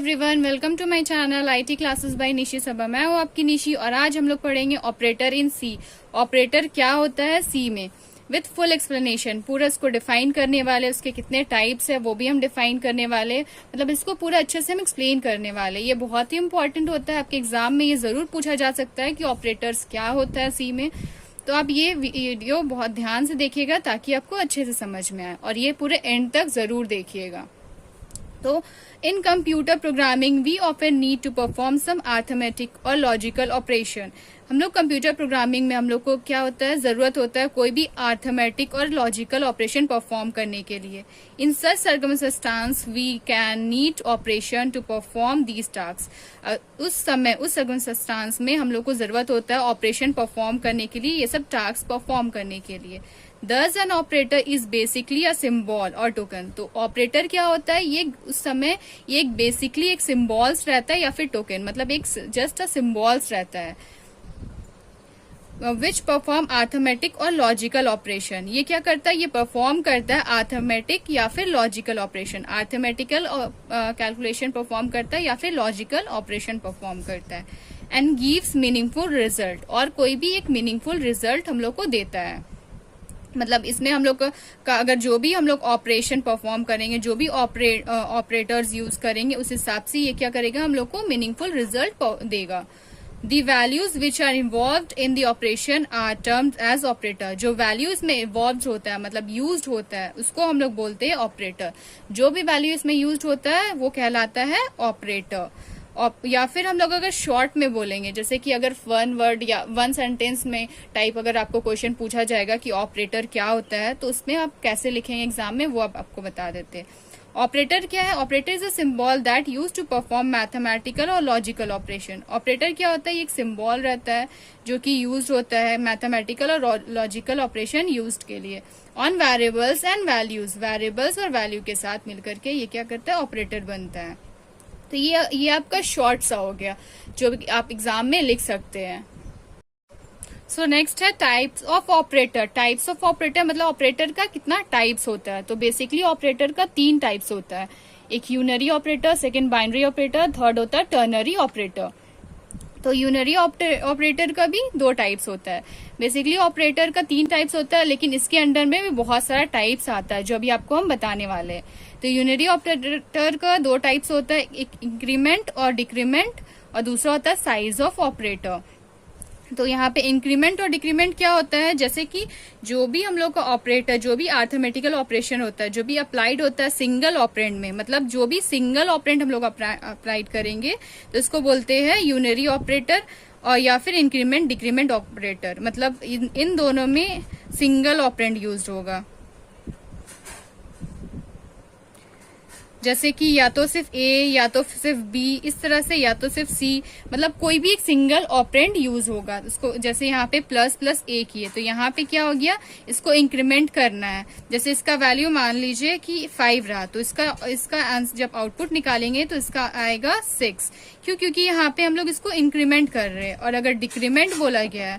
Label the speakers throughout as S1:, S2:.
S1: Everyone, welcome to my channel IT classes by Nishi Saba. मैं हूँ आपकी निशी और आज हम लोग पढ़ेंगे ऑपरेटर इन सी। ऑपरेटर क्या होता है सी में, विथ फुल एक्सप्लेनेशन। पूरा इसको डिफाइन करने वाले, उसके कितने टाइप्स है वो भी हम डिफाइन करने वाले, मतलब इसको पूरा अच्छे से हम एक्सप्लेन करने वाले। ये बहुत ही इंपॉर्टेंट होता है, आपके एग्जाम में ये जरूर पूछा जा सकता है कि ऑपरेटर्स क्या होता है सी में। तो आप ये वीडियो बहुत ध्यान से देखिएगा ताकि आपको अच्छे से समझ में आए, और ये पूरे एंड तक जरूर देखिएगा। तो इन computer programming we often need to perform some arithmetic और लॉजिकल ऑपरेशन। हम लोग कंप्यूटर प्रोग्रामिंग में हम लोग को क्या होता है, जरूरत होता है कोई भी अरिथमेटिक और लॉजिकल ऑपरेशन परफॉर्म करने के लिए। In such circumstance we can need operation to perform these task. उस समय उस सर्कमस्टेंस में हम लोग को जरूरत होता है ऑपरेशन परफॉर्म करने के लिए, ये सब टास्क परफॉर्म करने के लिए। Thus an operator is basically a symbol और टोकन। तो ऑपरेटर क्या होता है, ये उस समय ये एक बेसिकली एक सिम्बॉल्स रहता है या फिर टोकन, मतलब एक जस्ट अ सिम्बॉल्स रहता है, विच परफॉर्म अरिथमेटिक और लॉजिकल ऑपरेशन। ये क्या करता है, ये परफॉर्म करता है अरिथमेटिक या फिर logical operation. Arithmetical calculation perform करता है या फिर लॉजिकल ऑपरेशन परफॉर्म करता है। एंड गिव्स मीनिंगफुल रिजल्ट, और कोई भी एक मीनिंगफुल रिजल्ट हम लोग को देता है। मतलब इसमें हम लोग का अगर जो भी हम लोग ऑपरेशन परफॉर्म करेंगे, जो भी ऑपरेटर्स यूज करेंगे, उस हिसाब से ये क्या करेगा, हम लोग को मीनिंगफुल रिजल्ट देगा। The values which are involved in the operation are termed as operator. जो वैल्यूज में इन्वॉल्व होता है, मतलब यूज होता है, उसको हम लोग बोलते हैं ऑपरेटर। जो भी वैल्यू इसमें यूज होता है वो कहलाता है ऑपरेटर। या फिर हम लोग अगर शॉर्ट में बोलेंगे, जैसे कि अगर वन वर्ड या वन सेंटेंस में टाइप अगर आपको क्वेश्चन पूछा जाएगा कि ऑपरेटर क्या होता है, तो उसमें आप कैसे लिखेंगे एग्जाम में, वो आपको बता देते हैं। ऑपरेटर क्या है, operator is a symbol that use to perform mathematical और लॉजिकल ऑपरेशन। ऑपरेटर क्या होता है, ये एक सिंबल रहता है जो कि यूज होता है मैथमेटिकल और लॉजिकल ऑपरेशन यूज के लिए on variables and values. Variables और वैल्यू के साथ मिलकर के ये क्या करता है, ऑपरेटर बनता है। तो ये आपका शॉर्ट सा हो गया जो आप एग्जाम में लिख सकते हैं। सो नेक्स्ट है types of operator. Types of operator मतलब ऑपरेटर का कितना टाइप्स होता है। तो बेसिकली ऑपरेटर का 3 टाइप्स होता है, एक unary operator, second binary operator, third होता है टर्नरी ऑपरेटर। तो यूनरी ऑपरेटर का भी 2 टाइप्स होता है। बेसिकली ऑपरेटर का 3 टाइप्स होता है, लेकिन इसके अंडर में भी बहुत सारा टाइप्स आता है जो अभी आपको हम बताने वाले हैं। तो यूनरी ऑपरेटर का 2 टाइप्स होता है, एक इंक्रीमेंट और डिक्रीमेंट, और दूसरा होता है साइज ऑफ ऑपरेटर। तो यहाँ पे इंक्रीमेंट और डिक्रीमेंट क्या होता है, जैसे कि जो भी हम लोग का ऑपरेटर, जो भी अरिथमेटिकल ऑपरेशन होता है, जो भी अप्लाइड होता है सिंगल ऑपरेंड में, मतलब जो भी सिंगल ऑपरेंड हम लोग अप्लाइड करेंगे तो इसको बोलते हैं यूनरी ऑपरेटर, और या फिर इंक्रीमेंट डिक्रीमेंट ऑपरेटर। मतलब इन दोनों में सिंगल ऑपरेंड यूज होगा, जैसे कि या तो सिर्फ ए या तो सिर्फ बी, इस तरह से, या तो सिर्फ सी, मतलब कोई भी एक सिंगल ऑपरेंड यूज होगा। इसको जैसे यहाँ पे प्लस प्लस ए की है, तो यहाँ पे क्या हो गया, इसको इंक्रीमेंट करना है। जैसे इसका वैल्यू मान लीजिए कि 5 रहा, तो इसका आंसर जब आउटपुट निकालेंगे तो इसका आएगा 6। क्यों, क्योंकि यहाँ पे हम लोग इसको इंक्रीमेंट कर रहे हैं। और अगर डिक्रीमेंट बोला गया है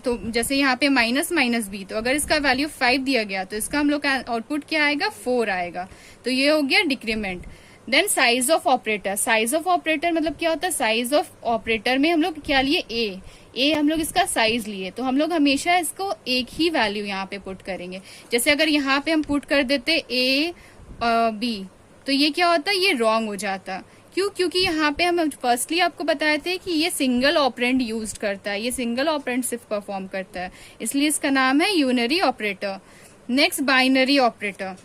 S1: तो जैसे यहाँ पे माइनस माइनस बी, तो अगर इसका वैल्यू 5 दिया गया तो इसका हम लोग का आउटपुट क्या आएगा, 4 आएगा। तो ये हो गया decrement. Then size of operator. Size of operator मतलब क्या होता है, साइज ऑफ ऑपरेटर में हम लोग क्या लिए, ए हम लोग इसका साइज लिए, तो हम लोग हमेशा इसको एक ही वैल्यू यहाँ पे पुट करेंगे। जैसे अगर यहाँ पे हम पुट कर देते ए बी, तो ये क्या होता है, ये रॉन्ग हो जाता। क्यों, क्योंकि यहाँ पे हम फर्स्टली आपको बताए थे कि ये सिंगल ऑपरेंड यूज करता है, ये सिंगल ऑपरेंड सिर्फ परफॉर्म करता है, इसलिए इसका नाम है unary operator. Next binary operator.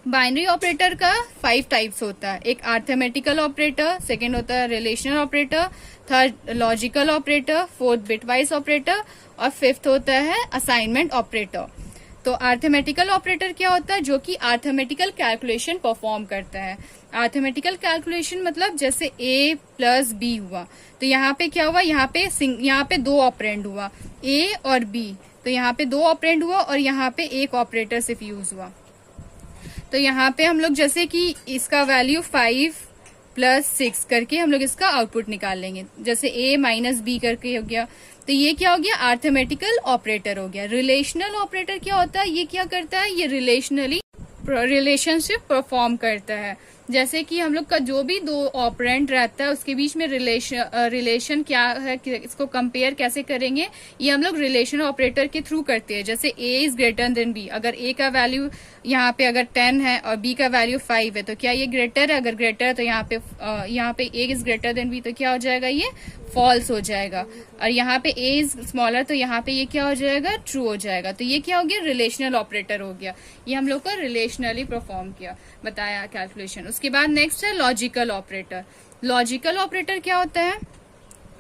S1: Binary operator का 5 टाइप्स होता है, एक अरिथमेटिकल ऑपरेटर, सेकेंड होता है relational operator, third logical operator, fourth bitwise operator, और फिफ्थ होता है असाइनमेंट ऑपरेटर। तो अरिथमेटिकल ऑपरेटर क्या होता है, जो कि अरिथमेटिकल कैलकुलेशन परफॉर्म करता है। अरिथमेटिकल कैलकुलेशन मतलब जैसे a प्लस बी हुआ, तो यहाँ पे क्या हुआ, यहाँ पे 2 ऑपरेंड हुआ, a और b, तो यहाँ पे 2 ऑपरेंड हुआ और यहाँ पे एक ऑपरेटर सिर्फ यूज हुआ। तो यहाँ पे हम लोग जैसे कि इसका वैल्यू 5 प्लस 6 करके हम लोग इसका आउटपुट निकाल लेंगे, जैसे a माइनस बी करके हो गया। तो ये क्या हो गया, अरिथमेटिकल ऑपरेटर हो गया। रिलेशनल ऑपरेटर क्या होता है, ये क्या करता है, ये रिलेशनशिप परफॉर्म करता है। जैसे कि हम लोग का जो भी दो ऑपरेंड रहता है उसके बीच में रिलेशन क्या है, इसको कंपेयर कैसे करेंगे, ये हम लोग रिलेशन ऑपरेटर के थ्रू करते हैं। जैसे a is greater than b, अगर a का वैल्यू यहाँ पे अगर 10 है और b का वैल्यू 5 है तो क्या ये ग्रेटर है? अगर ग्रेटर है तो यहाँ पे a is greater than b, तो क्या हो जाएगा? ये फॉल्स हो जाएगा। और यहाँ पे a इज स्मॉलर, तो यहाँ पे ये क्या हो जाएगा? ट्रू हो जाएगा। तो ये क्या हो गया? रिलेशनल ऑपरेटर हो गया। ये हम लोग को रिलेशनली परफॉर्म किया, बताया कैलकुलेशन। उसके बाद नेक्स्ट है लॉजिकल ऑपरेटर। लॉजिकल ऑपरेटर क्या होता है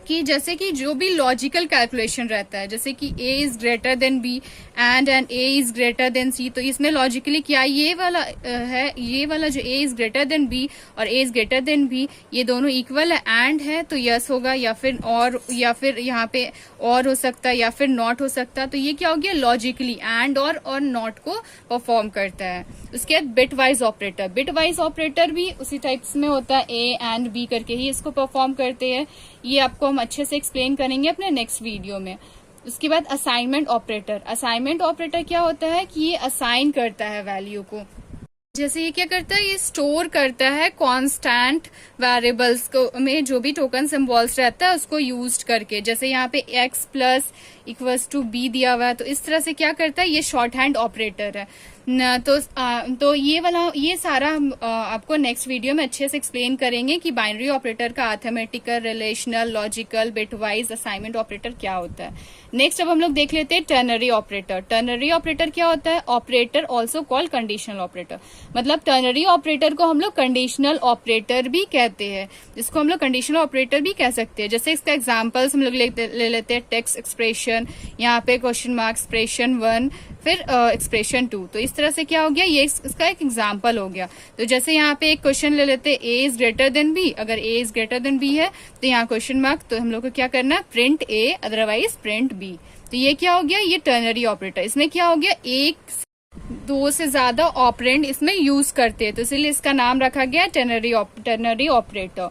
S1: कि जैसे कि जो भी लॉजिकल कैलकुलेशन रहता है, जैसे कि a is greater than b and a is greater than c, तो इसमें लॉजिकली क्या ये वाला है, ये वाला जो a is greater than b और a is greater than b, ये दोनों इक्वल है, एंड है तो यस होगा, या फिर यहाँ पे और हो सकता है, या फिर नॉट हो सकता है। तो ये क्या हो गया? लॉजिकली एंड और नॉट को परफॉर्म करता है। उसके बाद bit wise operator. Bit wise operator भी उसी टाइप्स में होता है, a एंड b करके ही इसको परफॉर्म करते हैं। ये आपको हम अच्छे से एक्सप्लेन करेंगे अपने नेक्स्ट वीडियो में। उसके बाद असाइनमेंट ऑपरेटर। असाइनमेंट ऑपरेटर क्या होता है कि ये असाइन करता है वैल्यू को। जैसे ये क्या करता है? ये स्टोर करता है कांस्टेंट वेरिएबल्स को में जो भी टोकन सिंबल्स रहता है उसको यूज करके। जैसे यहाँ पे x plus equals to b दिया हुआ है, तो इस तरह से क्या करता है? ये शॉर्ट हैंड ऑपरेटर है न। तो ये सारा हम आपको नेक्स्ट वीडियो में अच्छे से एक्सप्लेन करेंगे कि बाइनरी ऑपरेटर का arithmetical, relational, logical, bitwise, assignment operator क्या होता है। नेक्स्ट अब हम लोग देख लेते हैं टर्नरी ऑपरेटर। टर्नरी ऑपरेटर क्या होता है? Operator also called conditional operator. मतलब टर्नरी ऑपरेटर को हम लोग कंडीशनल ऑपरेटर भी कहते हैं, जिसको हम लोग कंडीशनल ऑपरेटर भी कह सकते हैं। जैसे इसका एग्जाम्पल्स हम लोग ले लेते हैं। टेक्स्ट एक्सप्रेशन, यहाँ पे क्वेश्चन मार्क, एक्सप्रेशन 1, फिर एक्सप्रेशन 2। तो इस तरह से क्या हो गया? ये इसका एक एग्जाम्पल हो गया। तो जैसे यहाँ पे एक क्वेश्चन ले लेते हैं, a is greater than b। अगर a is greater than b है तो यहाँ क्वेश्चन मार्क, तो हम लोग को क्या करना है? Print a, otherwise print b। तो ये क्या हो गया? ये टर्नरी ऑपरेटर। इसमें क्या हो गया? एक दो से ज्यादा ऑपरेंड इसमें यूज करते हैं, तो इसलिए इसका नाम रखा गया टर्नरी ऑपरेटर।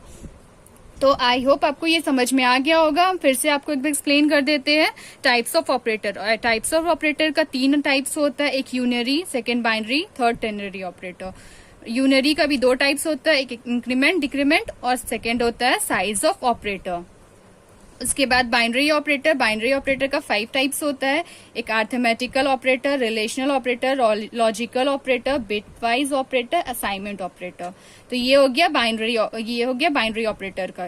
S1: तो आई होप आपको ये समझ में आ गया होगा। हम फिर से आपको एक बार एक्सप्लेन कर देते हैं types of operator. Types of operator का 3 टाइप्स होता है, एक unary, second binary, third ternary operator. Unary का भी 2 टाइप्स होता है, एक इंक्रीमेंट, डिक्रीमेंट, और सेकंड होता है साइज ऑफ ऑपरेटर। उसके बाद बाइनरी ऑपरेटर। बाइनरी ऑपरेटर का 5 टाइप्स होता है, एक arithmetical operator, relational operator, logical operator, bitwise operator, assignment operator. तो ये हो गया बाइनरी ऑपरेटर का।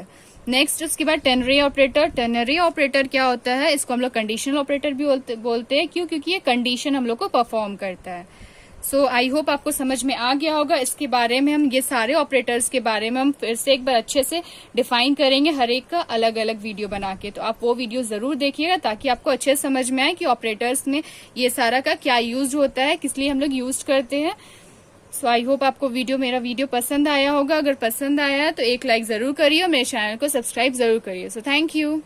S1: नेक्स्ट उसके बाद टेनरी ऑपरेटर। टेनरी ऑपरेटर क्या होता है? इसको हम लोग कंडीशनल ऑपरेटर भी बोलते हैं। क्यों? क्योंकि ये कंडीशन हम लोग को परफॉर्म करता है। सो आई होप आपको समझ में आ गया होगा। इसके बारे में हम, ये सारे ऑपरेटर्स के बारे में हम फिर से एक बार अच्छे से डिफाइन करेंगे, हर एक का अलग अलग वीडियो बना के। तो आप वो वीडियो जरूर देखिएगा ताकि आपको अच्छे से समझ में आए कि ऑपरेटर्स में ये सारा का क्या यूज होता है, किस लिए हम लोग यूज करते हैं। सो आई होप आपको मेरा वीडियो पसंद आया होगा। अगर पसंद आया है तो एक लाइक जरूर करिए और मेरे चैनल को सब्सक्राइब जरूर करिए। So thank you.